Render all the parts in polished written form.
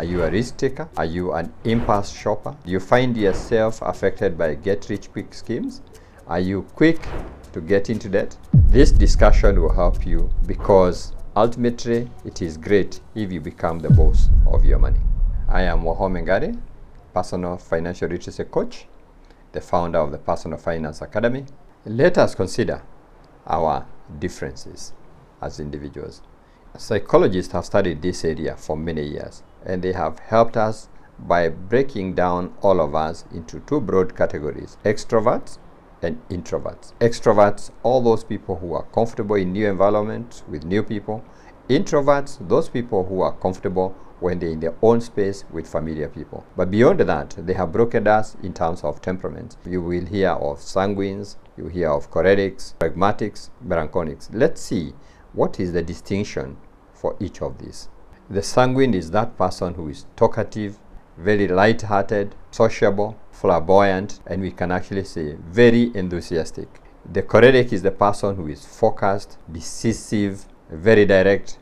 Are you a risk taker? Are you an impulse shopper? Do you find yourself affected by get-rich-quick schemes? Are you quick to get into debt? This discussion will help you because ultimately it is great if you become the boss of your money. I am Wahome Ngare, personal financial literacy coach, the founder of the Personal Finance Academy. Let us consider our differences as individuals. Psychologists have studied this area for many years, and they have helped us by breaking down all of us into two broad categories: extroverts and introverts. Extroverts, all those people who are comfortable in new environments with new people. Introverts, those people who are comfortable when they're in their own space with familiar people. But beyond that, they have broken us in terms of temperaments. You will hear of sanguines, you hear of cholerics, phlegmatics, melancholics. Let's see what is the distinction for each of these. The sanguine is that person who is talkative, very light-hearted, sociable, flamboyant, and we can actually say very enthusiastic. The choleric is the person who is focused, decisive, very direct,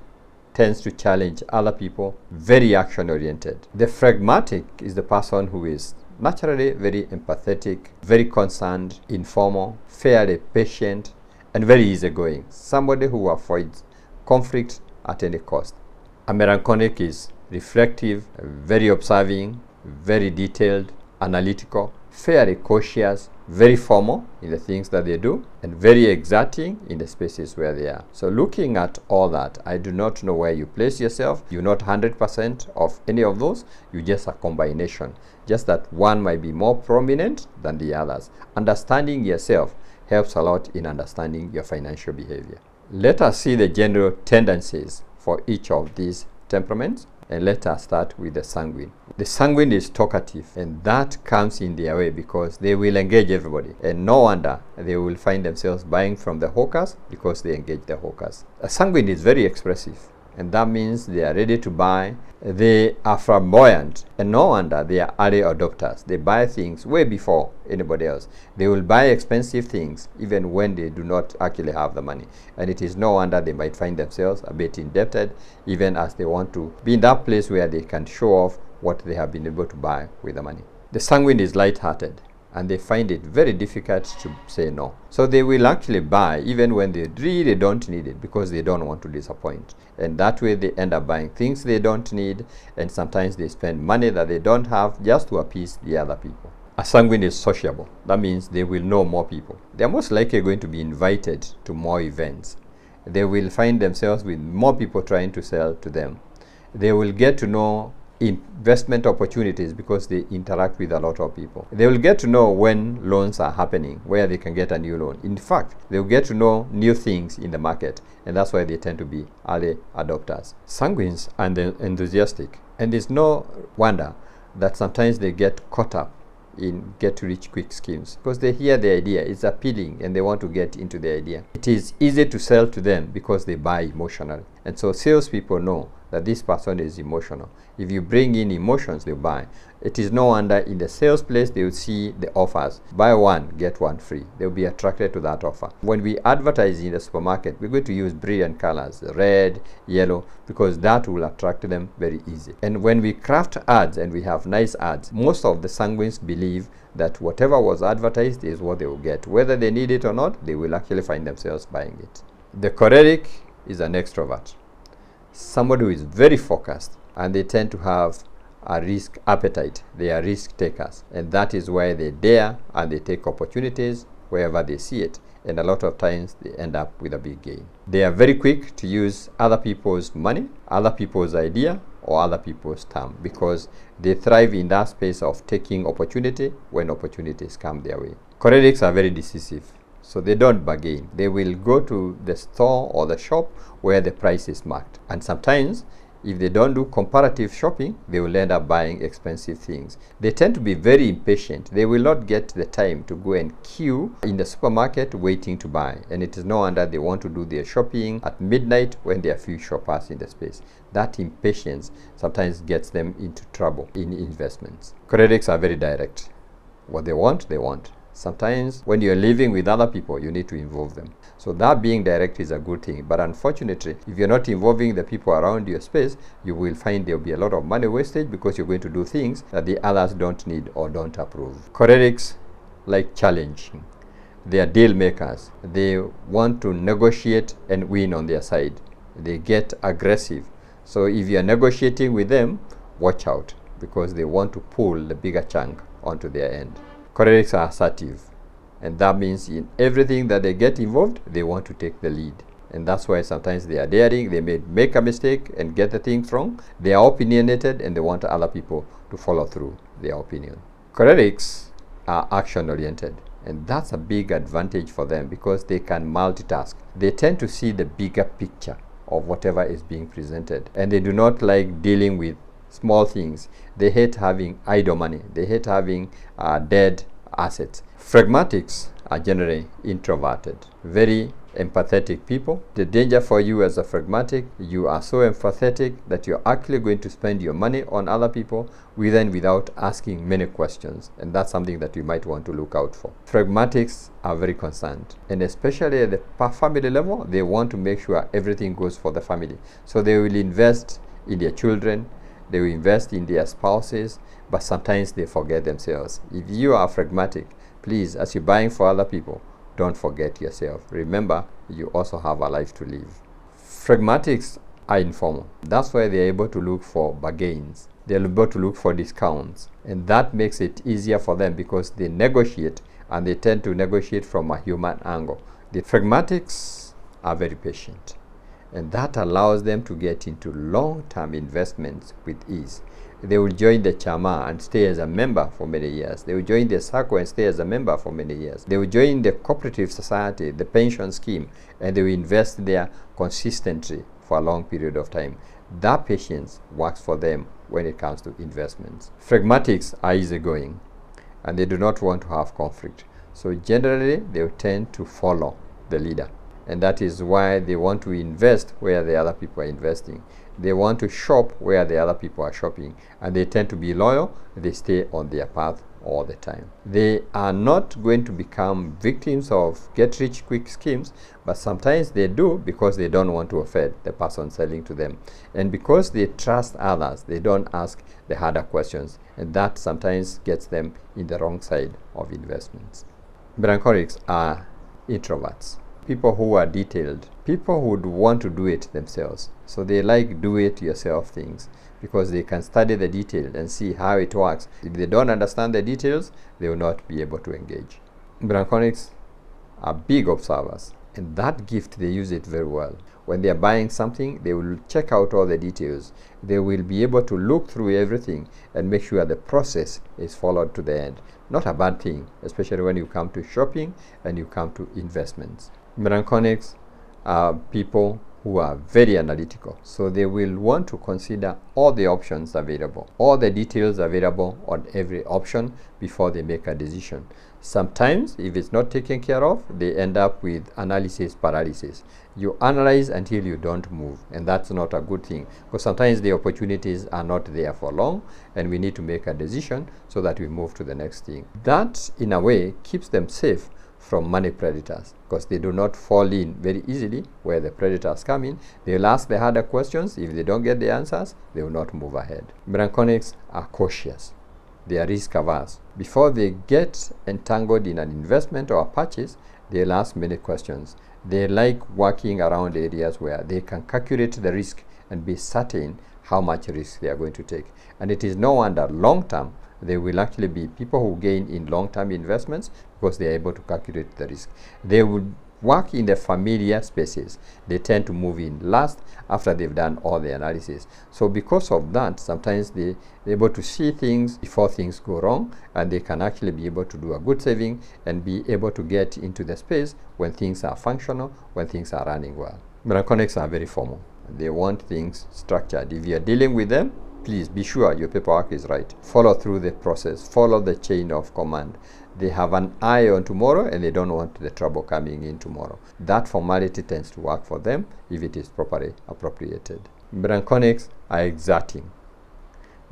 tends to challenge other people, very action-oriented. The phlegmatic is the person who is naturally very empathetic, very concerned, informal, fairly patient, and very easygoing. Somebody who avoids conflict at any cost. A melancholic is reflective, very observing, very detailed, analytical, fairly cautious, very formal in the things that they do, and very exacting in the spaces where they are. So looking at all that, I do not know where you place yourself. You're not 100% of any of those. You're just a combination. Just that one might be more prominent than the others. Understanding yourself helps a lot in understanding your financial behavior. Let us see the general tendencies for each of these temperaments, and let us start with the sanguine. The sanguine is talkative, and that comes in their way because they will engage everybody, and no wonder they will find themselves buying from the hawkers because they engage the hawkers. A sanguine is very expressive, and that means they are ready to buy. They are flamboyant, and no wonder they are early adopters. They buy things way before anybody else. They will buy expensive things even when they do not actually have the money, and it is no wonder they might find themselves a bit indebted even as they want to be in that place where they can show off what they have been able to buy with the money. The sanguine is light-hearted, and they find it very difficult to say no. So they will actually buy even when they really don't need it because they don't want to disappoint. And that way they end up buying things they don't need, and sometimes they spend money that they don't have just to appease the other people. A sanguine is sociable. That means they will know more people. They're most likely going to be invited to more events. They will find themselves with more people trying to sell to them. They will get to know investment opportunities because they interact with a lot of people. They will get to know when loans are happening, where they can get a new loan. In fact, they will get to know new things in the market, and that's why they tend to be early adopters. Sanguines are enthusiastic, and there's no wonder that sometimes they get caught up in get-rich-quick schemes because they hear the idea, it's appealing, and they want to get into the idea. It is easy to sell to them because they buy emotionally, and so salespeople know that this person is emotional. If you bring in emotions, they buy. It is no wonder in the sales place they will see the offers. Buy one, get one free. They will be attracted to that offer. When we advertise in the supermarket, we're going to use brilliant colors, red, yellow, because that will attract them very easy. And when we craft ads and we have nice ads, most of the sanguines believe that whatever was advertised is what they will get. Whether they need it or not, they will actually find themselves buying it. The choleric is an extrovert. Somebody who is very focused, and they tend to have a risk appetite. They are risk takers, and that is why they dare and they take opportunities wherever they see it, and a lot of times they end up with a big gain. They are very quick to use other people's money, other people's idea, or other people's term because they thrive in that space of taking opportunity when opportunities come their way. Cholerics are very decisive. So they don't bargain. They will go to the store or the shop where the price is marked. And sometimes, if they don't do comparative shopping, they will end up buying expensive things. They tend to be very impatient. They will not get the time to go and queue in the supermarket waiting to buy. And it is no wonder they want to do their shopping at midnight when there are few shoppers in the space. That impatience sometimes gets them into trouble in investments. Cholerics are very direct. What they want, they want. Sometimes when you're living with other people, you need to involve them. So that being direct is a good thing. But unfortunately, if you're not involving the people around your space, you will find there'll be a lot of money wastage because you're going to do things that the others don't need or don't approve. Cholerics like challenging. They are deal makers. They want to negotiate and win on their side. They get aggressive. So if you're negotiating with them, watch out, because they want to pull the bigger chunk onto their end. Cholerics are assertive, and that means in everything that they get involved, they want to take the lead. And that's why sometimes they are daring, they may make a mistake and get the things wrong. They are opinionated and they want other people to follow through their opinion. Cholerics are action-oriented, and that's a big advantage for them because they can multitask. They tend to see the bigger picture of whatever is being presented, and they do not like dealing with small things. They hate having idle money. They hate having dead assets. Phlegmatics are generally introverted, very empathetic people. The danger for you as a phlegmatic, you are so empathetic that you're actually going to spend your money on other people without asking many questions, and that's something that you might want to look out for. Phlegmatics are very concerned, and especially at the family level, they want to make sure everything goes for the family. So they will invest in their children, they will invest in their spouses, but sometimes they forget themselves. If you are phlegmatic, please, as you're buying for other people, don't forget yourself. Remember, you also have a life to live. Phlegmatics are informal. That's why they're able to look for bargains. They're able to look for discounts. And that makes it easier for them because they negotiate, and they tend to negotiate from a human angle. The phlegmatics are very patient, and that allows them to get into long-term investments with ease. They will join the chama and stay as a member for many years. They will join the SACCO and stay as a member for many years. They will join the cooperative society, the pension scheme, and they will invest there consistently for a long period of time. That patience works for them when it comes to investments. Phlegmatics are easygoing, and they do not want to have conflict. So generally, they will tend to follow the leader. And that is why they want to invest where the other people are investing. They want to shop where the other people are shopping, and they tend to be loyal. They stay on their path all the time. They are not going to become victims of get-rich-quick schemes, but sometimes they do because they don't want to offend the person selling to them. And because they trust others, they don't ask the harder questions, and that sometimes gets them in the wrong side of investments. Melancholics are introverts. People who are detailed, people who would want to do it themselves. So they like do-it-yourself things because they can study the detail and see how it works. If they don't understand the details, they will not be able to engage. Melancholics are big observers, and that gift, they use it very well. When they are buying something, they will check out all the details. They will be able to look through everything and make sure the process is followed to the end. Not a bad thing, especially when you come to shopping and you come to investments. Melancholics are people who are very analytical. So they will want to consider all the options available, all the details available on every option before they make a decision. Sometimes, if it's not taken care of, they end up with analysis paralysis. You analyze until you don't move, and that's not a good thing, because sometimes the opportunities are not there for long, and we need to make a decision so that we move to the next thing. That, in a way, keeps them safe from money predators, because they do not fall in very easily where the predators come in. They'll ask the harder questions. If they don't get the answers, they will not move ahead. Melancholics are cautious. They are risk-averse. Before they get entangled in an investment or a purchase, they'll ask many questions. They like working around areas where they can calculate the risk and be certain how much risk they are going to take. And it is no wonder long-term they will actually be people who gain in long-term investments because they are able to calculate the risk. They would work in the familiar spaces. They tend to move in last after they've done all the analysis. So because of that, sometimes they're able to see things before things go wrong, and they can actually be able to do a good saving and be able to get into the space when things are functional, when things are running well. Melancholics are very formal. They want things structured. If you're dealing with them, please be sure your paperwork is right. Follow through the process. Follow the chain of command. They have an eye on tomorrow, and they don't want the trouble coming in tomorrow. That formality tends to work for them if it is properly appropriated. Melancholics are exerting.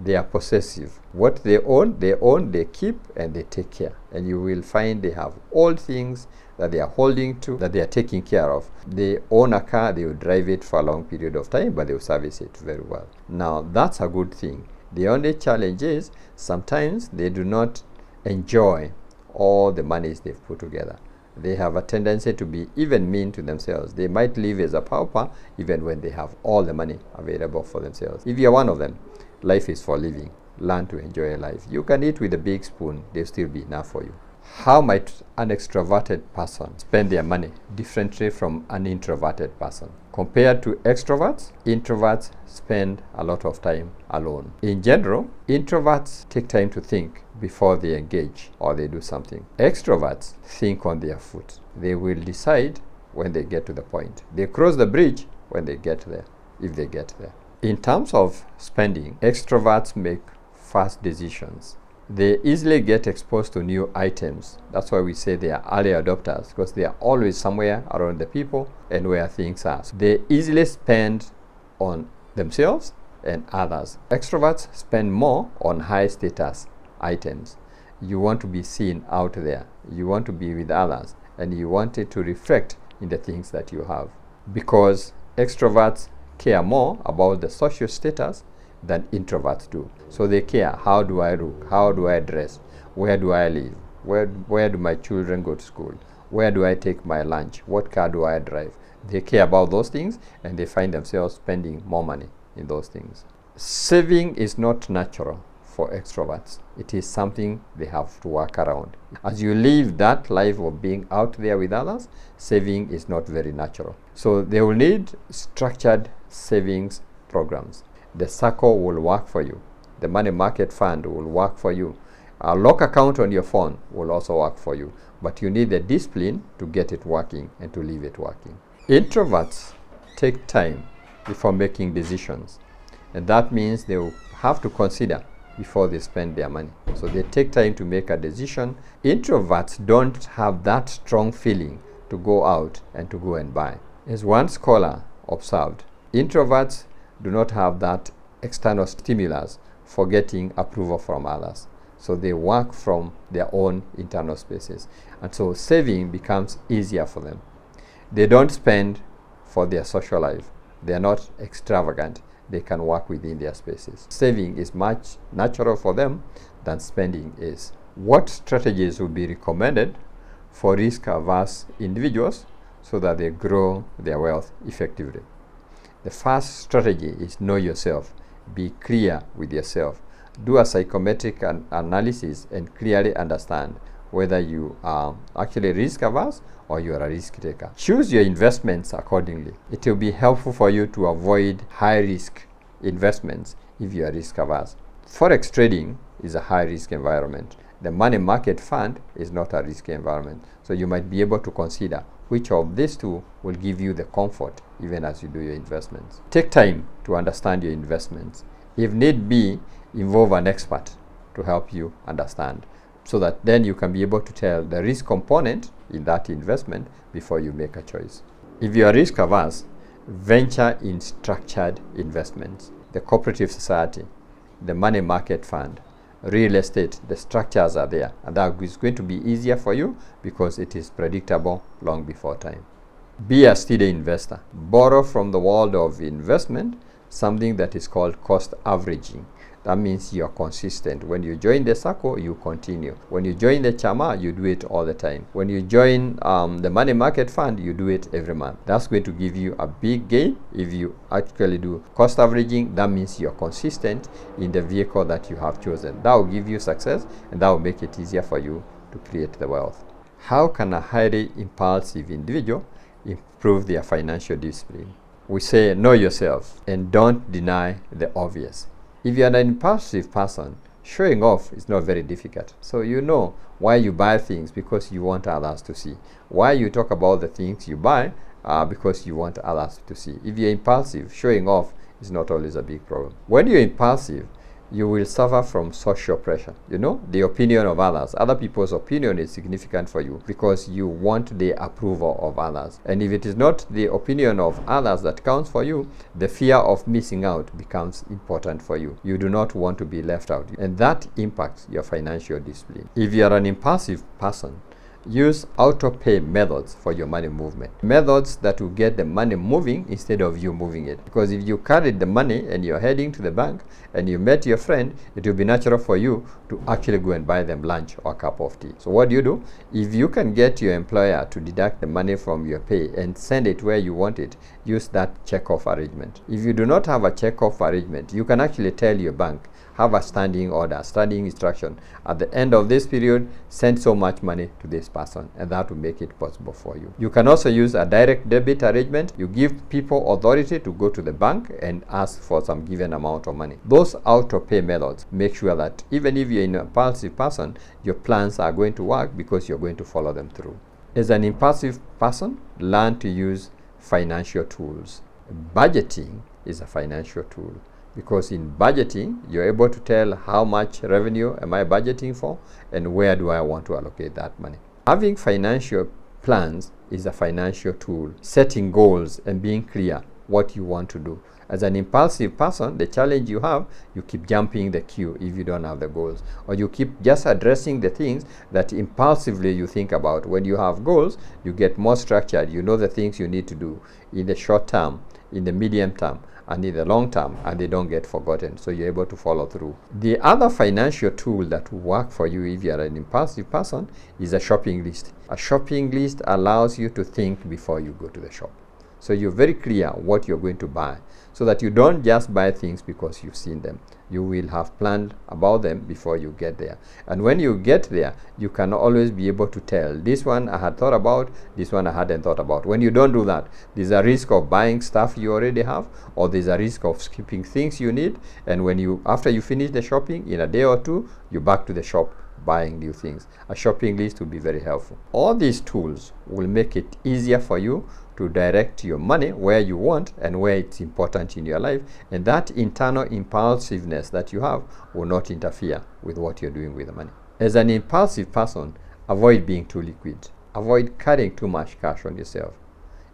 They are possessive. What they own, they keep, and they take care. And you will find they have all things that they are holding to, that they are taking care of. They own a car, they will drive it for a long period of time, but they will service it very well. Now, that's a good thing. The only challenge is sometimes they do not enjoy all the monies they've put together. They have a tendency to be even mean to themselves. They might live as a pauper even when they have all the money available for themselves. If you're one of them, life is for living. Learn to enjoy life. You can eat with a big spoon, they'll still be enough for you. How might an extroverted person spend their money differently from an introverted person? Compared to extroverts, introverts spend a lot of time alone. In general, introverts take time to think before they engage or they do something. Extroverts think on their foot. They will decide when they get to the point. They cross the bridge when they get there, if they get there. In terms of spending, extroverts make fast decisions. They easily get exposed to new items. That's why we say they are early adopters, because they are always somewhere around the people and where things are. So they easily spend on themselves and others. Extroverts spend more on high status items. You want to be seen out there. You want to be with others, and you want it to reflect in the things that you have. Because extroverts care more about the social status than introverts do. So they care, how do I look, how do I dress, where do I live, where do my children go to school, where do I take my lunch, what car do I drive. They care about those things, and they find themselves spending more money in those things. Saving is not natural for extroverts. It is something they have to work around. As you live that life of being out there with others, saving is not very natural. So they will need structured savings programs. The circle will work for you. The money market fund will work for you. A lock account on your phone will also work for you. But you need the discipline to get it working and to leave it working. Introverts take time before making decisions. And that means they will have to consider before they spend their money. So they take time to make a decision. Introverts don't have that strong feeling to go out and to go and buy. As one scholar observed, introverts do not have that external stimulus for getting approval from others. So they work from their own internal spaces. And so saving becomes easier for them. They don't spend for their social life. They are not extravagant. They can work within their spaces. Saving is much natural for them than spending is. What strategies would be recommended for risk-averse individuals so that they grow their wealth effectively? The first strategy is know yourself. Be clear with yourself. Do a psychometric analysis and clearly understand whether you are actually risk averse or you are a risk taker. Choose your investments accordingly. It will be helpful for you to avoid high risk investments if you are risk averse. Forex trading is a high risk environment. The money market fund is not a risky environment. So you might be able to consider which of these two will give you the comfort even as you do your investments. Take time to understand your investments. If need be, involve an expert to help you understand, so that then you can be able to tell the risk component in that investment before you make a choice. If you are risk averse, venture in structured investments. The cooperative society, the money market fund, real estate, the structures are there, and that is going to be easier for you because it is predictable long before time. Be a steady investor. Borrow from the world of investment something that is called cost averaging. That means you are consistent. When you join the circle, you continue. When you join the chama, you do it all the time. When you join the money market fund, you do it every month. That's going to give you a big gain. If you actually do cost averaging, that means you're consistent in the vehicle that you have chosen. That will give you success, and that will make it easier for you to create the wealth. How can a highly impulsive individual improve their financial discipline? We say know yourself and don't deny the obvious. If you're an impulsive person, showing off is not very difficult. So you know why you buy things, because you want others to see. Why you talk about the things you buy, because you want others to see. If you're impulsive, showing off is not always a big problem. When you're impulsive, You will suffer from social pressure. You know, the opinion of others. Other people's opinion is significant for you because you want the approval of others. And if it is not the opinion of others that counts for you, the fear of missing out becomes important for you. You do not want to be left out. And that impacts your financial discipline. If you are an impulsive person, use auto-pay methods for your money movement. Methods that will get the money moving instead of you moving it. Because if you carried the money and you're heading to the bank and you met your friend, it will be natural for you to actually go and buy them lunch or a cup of tea. So what do? If you can get your employer to deduct the money from your pay and send it where you want it, use that check-off arrangement. If you do not have a check-off arrangement, you can actually tell your bank, have a standing order, standing instruction. At the end of this period, send so much money to this person, and that will make it possible for you. You can also use a direct debit arrangement. You give people authority to go to the bank and ask for some given amount of money. Those auto-pay methods make sure that even if you're an impulsive person, your plans are going to work because you're going to follow them through. As an impulsive person, learn to use financial tools. Budgeting is a financial tool. Because in budgeting, you're able to tell how much revenue am I budgeting for and where do I want to allocate that money. Having financial plans is a financial tool. Setting goals and being clear what you want to do. As an impulsive person, the challenge you have, you keep jumping the queue if you don't have the goals. Or you keep just addressing the things that impulsively you think about. When you have goals, you get more structured. You know the things you need to do in the short term, in the medium term, and in the long term, and they don't get forgotten, so you're able to follow through. The other financial tool that will work for you if you're an impulsive person is a shopping list. A shopping list allows you to think before you go to the shop. So you're very clear what you're going to buy, so that you don't just buy things because you've seen them. You will have planned about them before you get there. And when you get there, you can always be able to tell, this one I had thought about, this one I hadn't thought about. When you don't do that, there's a risk of buying stuff you already have, or there's a risk of skipping things you need. And when after you finish the shopping, in a day or two, you're back to the shop buying new things. A shopping list will be very helpful. All these tools will make it easier for you to direct your money where you want and where it's important in your life, and that internal impulsiveness that you have will not interfere with what you're doing with the money. As an impulsive person, avoid being too liquid. Avoid carrying too much cash on yourself.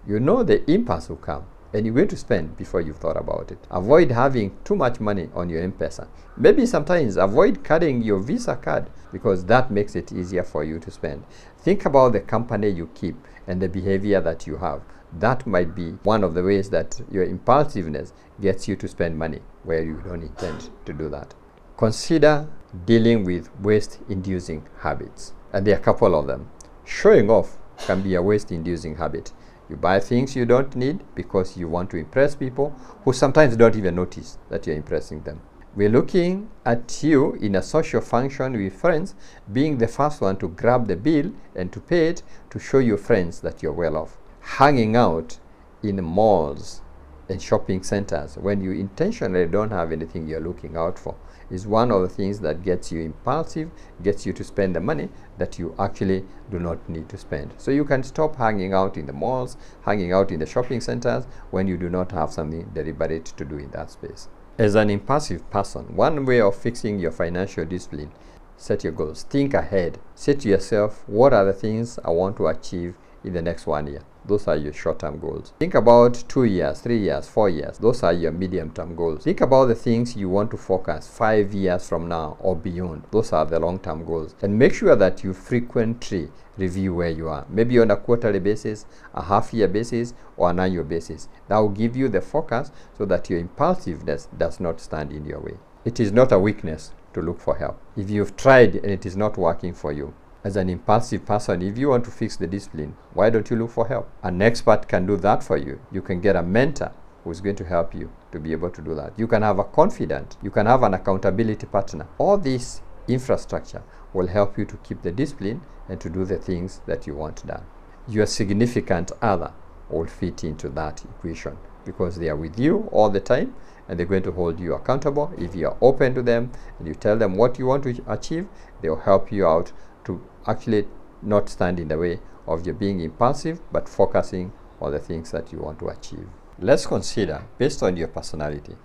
You know the impulse will come and you're going to spend before you've thought about it. Avoid having too much money on your M-Pesa. Maybe sometimes avoid carrying your Visa card because that makes it easier for you to spend. Think about the company you keep and the behavior that you have. That might be one of the ways that your impulsiveness gets you to spend money where you don't intend to do that. Consider dealing with waste-inducing habits. And there are a couple of them. Showing off can be a waste-inducing habit. You buy things you don't need because you want to impress people who sometimes don't even notice that you're impressing them. We're looking at you in a social function with friends, being the first one to grab the bill and to pay it to show your friends that you're well off. Hanging out in malls and shopping centers when you intentionally don't have anything you're looking out for is one of the things that gets you impulsive, gets you to spend the money that you actually do not need to spend. So you can stop hanging out in the malls, hanging out in the shopping centers when you do not have something deliberate to do in that space. As an impulsive person, one way of fixing your financial discipline, set your goals. Think ahead. Say to yourself, what are the things I want to achieve in the next 1 year? Those are your short-term goals. Think about 2 years, 3 years, 4 years. Those are your medium-term goals. Think about the things you want to focus 5 years from now or beyond. Those are the long-term goals. And make sure that you frequently review where you are. Maybe on a quarterly basis, a half-year basis, or an annual basis. That will give you the focus so that your impulsiveness does not stand in your way. It is not a weakness to look for help. If you've tried and it is not working for you, as an impulsive person, if you want to fix the discipline, why don't you look for help? An expert can do that for you. You can get a mentor who's going to help you to be able to do that. You can have a confidant. You can have an accountability partner. All this infrastructure will help you to keep the discipline and to do the things that you want done. Your significant other will fit into that equation because they are with you all the time and they're going to hold you accountable. If you are open to them and you tell them what you want to achieve, they'll help you out to actually not stand in the way of your being impulsive, but focusing on the things that you want to achieve. Let's consider, based on your personality,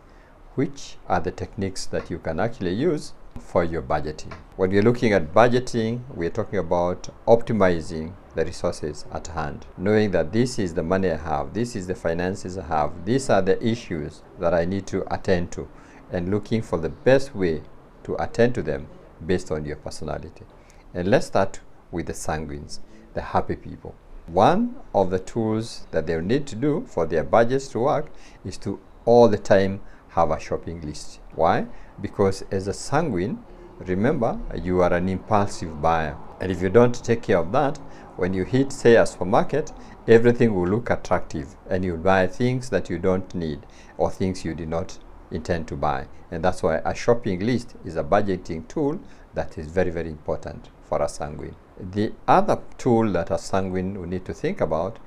which are the techniques that you can actually use for your budgeting. When we're looking at budgeting, we're talking about optimizing the resources at hand, knowing that this is the money I have, this is the finances I have, these are the issues that I need to attend to, and looking for the best way to attend to them based on your personality. And let's start with the sanguines, the happy people. One of the tools that they'll need to do for their budgets to work is to all the time have a shopping list. Why? Because as a sanguine, remember, you are an impulsive buyer. And if you don't take care of that, when you hit, say, a supermarket, everything will look attractive and you'll buy things that you don't need or things you did not intend to buy. And that's why a shopping list is a budgeting tool that is very, very important for a sanguine. The other tool that a sanguine will need to think about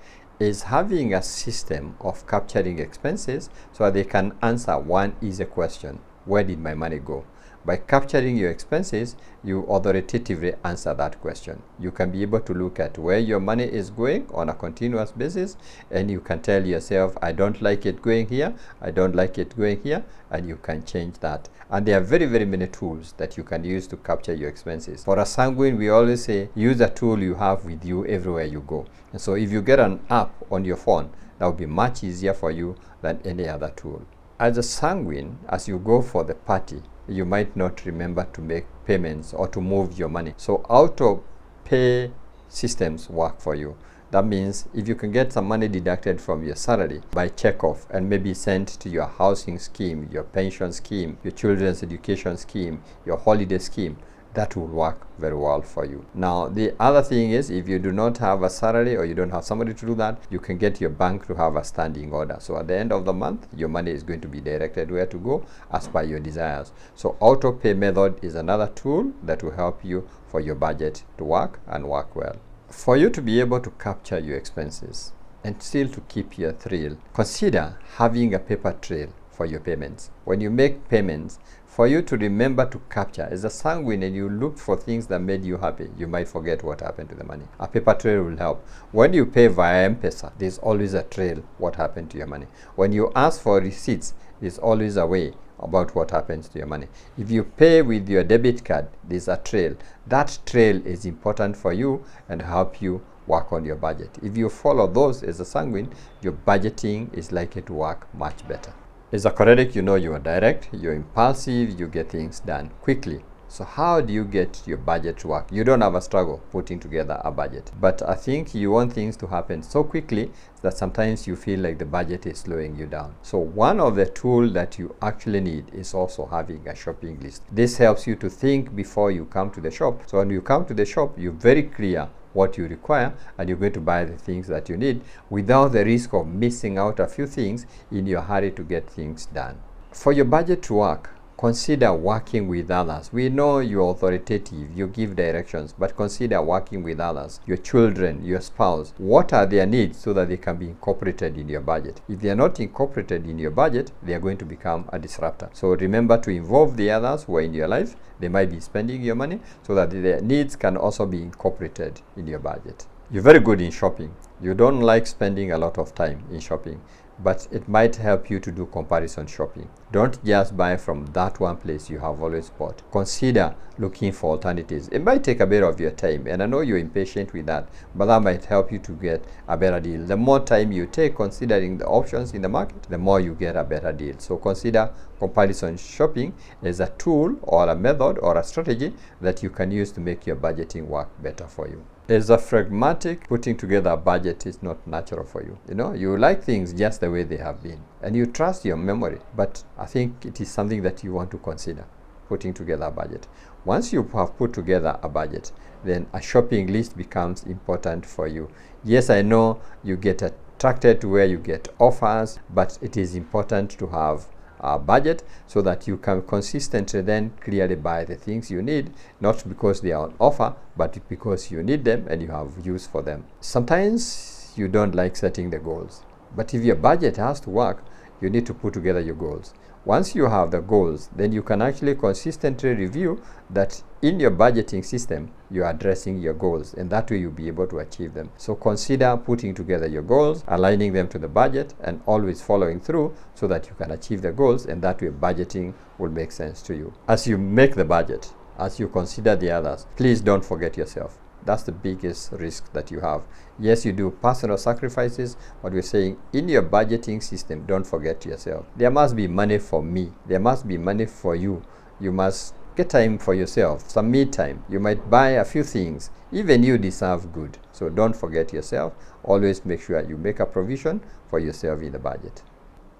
is having a system of capturing expenses so that they can answer one easy question: where did my money go? By capturing your expenses, you authoritatively answer that question. You can be able to look at where your money is going on a continuous basis, and you can tell yourself, I don't like it going here, I don't like it going here, and you can change that. And there are very, very many tools that you can use to capture your expenses. For a sanguine, we always say, use a tool you have with you everywhere you go. And so if you get an app on your phone, that will be much easier for you than any other tool. As a sanguine, as you go for the party, you might not remember to make payments or to move your money. So auto pay systems work for you. That means if you can get some money deducted from your salary by check-off and maybe sent to your housing scheme, your pension scheme, your children's education scheme, your holiday scheme, that will work very well for you. Now, the other thing is, if you do not have a salary or you don't have somebody to do that, you can get your bank to have a standing order. So at the end of the month, your money is going to be directed where to go as per your desires. So auto pay method is another tool that will help you for your budget to work and work well. For you to be able to capture your expenses and still to keep your thrill, consider having a paper trail for your payments. When you make payments, for you to remember to capture, as a sanguine, and you look for things that made you happy, you might forget what happened to the money. A paper trail will help. When you pay via M-Pesa, there's always a trail what happened to your money. When you ask for receipts, there's always a way about what happens to your money. If you pay with your debit card, there's a trail. That trail is important for you and help you work on your budget. If you follow those as a sanguine, your budgeting is likely to work much better. As a choleric, you know you are direct, you're impulsive, you get things done quickly. So how do you get your budget to work? You don't have a struggle putting together a budget. But I think you want things to happen so quickly that sometimes you feel like the budget is slowing you down. So one of the tools that you actually need is also having a shopping list. This helps you to think before you come to the shop. So when you come to the shop, you're very clear what you require, and you're going to buy the things that you need without the risk of missing out a few things in your hurry to get things done. For your budget to work, consider working with others. We know you're authoritative, you give directions, but consider working with others, your children, your spouse. What are their needs so that they can be incorporated in your budget? If they are not incorporated in your budget, they are going to become a disruptor. So remember to involve the others who are in your life. They might be spending your money so that their needs can also be incorporated in your budget. You're very good in shopping. You don't like spending a lot of time in shopping, but it might help you to do comparison shopping. Don't just buy from that one place you have always bought. Consider looking for alternatives. It might take a bit of your time, and I know you're impatient with that, but that might help you to get a better deal. The more time you take considering the options in the market, the more you get a better deal. So consider comparison shopping as a tool or a method or a strategy that you can use to make your budgeting work better for you. As a phlegmatic, putting together a budget is not natural for you. You know, you like things just the way they have been, and you trust your memory, but I think it is something that you want to consider, putting together a budget. Once you have put together a budget, then a shopping list becomes important for you. Yes, I know you get attracted to where you get offers, but it is important to have a budget so that you can consistently then clearly buy the things you need, not because they are on offer, but because you need them and you have use for them. Sometimes you don't like setting the goals, but if your budget has to work, you need to put together your goals. Once you have the goals, then you can actually consistently review that in your budgeting system, you are addressing your goals, and that way you'll be able to achieve them. So consider putting together your goals, aligning them to the budget, and always following through so that you can achieve the goals, and that way budgeting will make sense to you. As you make the budget, as you consider the others, please don't forget yourself. That's the biggest risk that you have. Yes, you do personal sacrifices, but we're saying in your budgeting system, don't forget yourself. There must be money for me. There must be money for you. You must get time for yourself, some me time. You might buy a few things. Even you deserve good. So don't forget yourself. Always make sure you make a provision for yourself in the budget.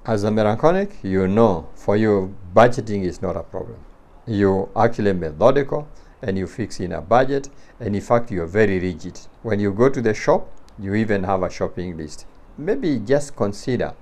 As a melancholic, you know for you, budgeting is not a problem. You're actually methodical, and you fix in a budget, and in fact you're very rigid. When you go to the shop, you even have a shopping list. Maybe just consider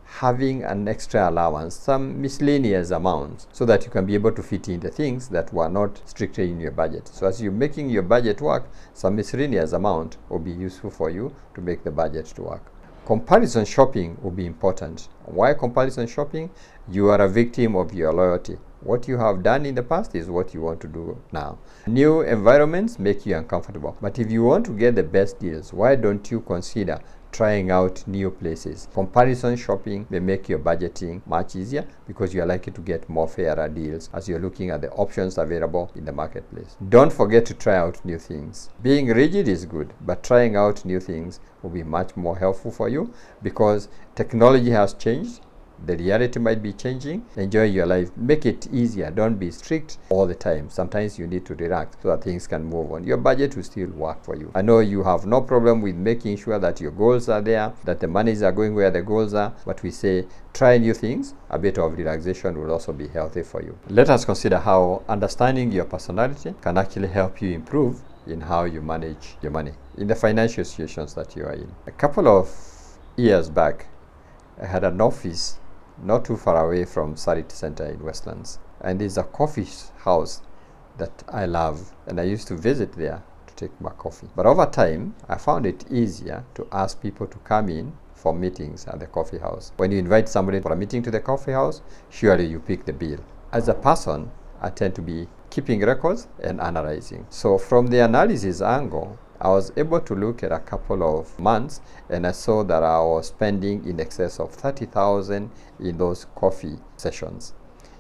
having an extra allowance, some miscellaneous amounts, so that you can be able to fit in the things that were not strictly in your budget. So as you're making your budget work, some miscellaneous amount will be useful for you to make the budget to work. Comparison shopping will be important. Why comparison shopping? You are a victim of your loyalty. What you have done in the past is what you want to do now. New environments make you uncomfortable. But if you want to get the best deals, why don't you consider trying out new places? Comparison shopping may make your budgeting much easier because you are likely to get more fairer deals as you're looking at the options available in the marketplace. Don't forget to try out new things. Being rigid is good, but trying out new things will be much more helpful for you because technology has changed. The reality might be changing. Enjoy your life. Make it easier. Don't be strict all the time. Sometimes you need to relax so that things can move on. Your budget will still work for you. I know you have no problem with making sure that your goals are there, that the monies are going where the goals are, but we say try new things. A bit of relaxation will also be healthy for you. Let us consider how understanding your personality can actually help you improve in how you manage your money in the financial situations that you are in. A couple of years back, I had an office not too far away from Sarit Center in Westlands. And there's a coffee house that I love, and I used to visit there to take my coffee. But over time, I found it easier to ask people to come in for meetings at the coffee house. When you invite somebody for a meeting to the coffee house, surely you pick the bill. As a person, I tend to be keeping records and analyzing. So from the analysis angle, I was able to look at a couple of months, and I saw that I was spending in excess of 30,000 in those coffee sessions.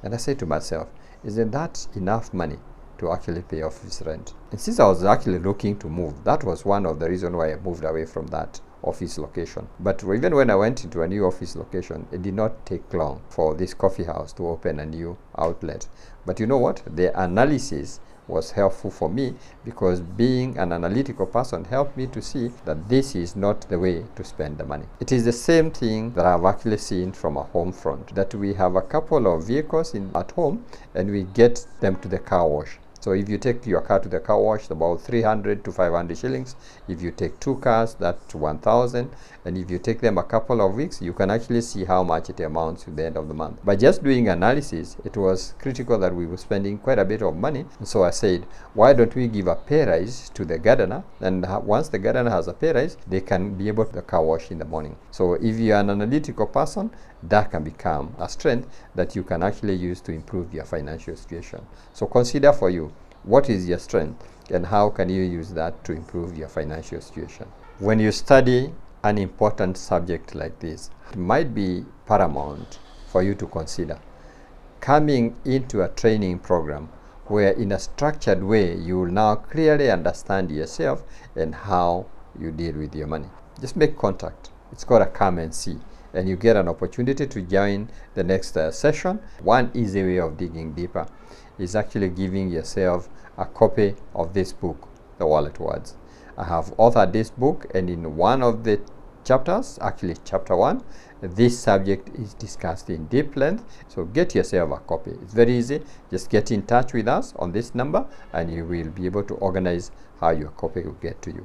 And I said to myself, isn't that enough money to actually pay off this rent? And since I was actually looking to move, that was one of the reasons why I moved away from that office location. But even when I went into a new office location, it did not take long for this coffee house to open a new outlet. But you know what? The analysis was helpful for me because being an analytical person helped me to see that this is not the way to spend the money. It is the same thing that I've actually seen from a home front, that we have a couple of vehicles at home and we get them to the car wash. So if you take your car to the car wash, about 300 to 500 shillings. If you take two cars, that's 1,000. And if you take them a couple of weeks, you can actually see how much it amounts to the end of the month. By just doing analysis, it was critical that we were spending quite a bit of money. And so I said, why don't we give a pay rise to the gardener? And once the gardener has a pay rise, they can be able to car wash in the morning. So if you are an analytical person, that can become a strength that you can actually use to improve your financial situation. So consider for you, what is your strength and how can you use that to improve your financial situation? When you study an important subject like this, it might be paramount for you to consider coming into a training program where in a structured way you will now clearly understand yourself and how you deal with your money. Just make contact. It's called a come and see, and you get an opportunity to join the next session. One easy way of digging deeper is actually giving yourself a copy of this book, The Wallet Words. I have authored this book, and in one of the chapters, actually chapter 1, this subject is discussed in deep length. So get yourself a copy. It's very easy. Just get in touch with us on this number and you will be able to organize how your copy will get to you.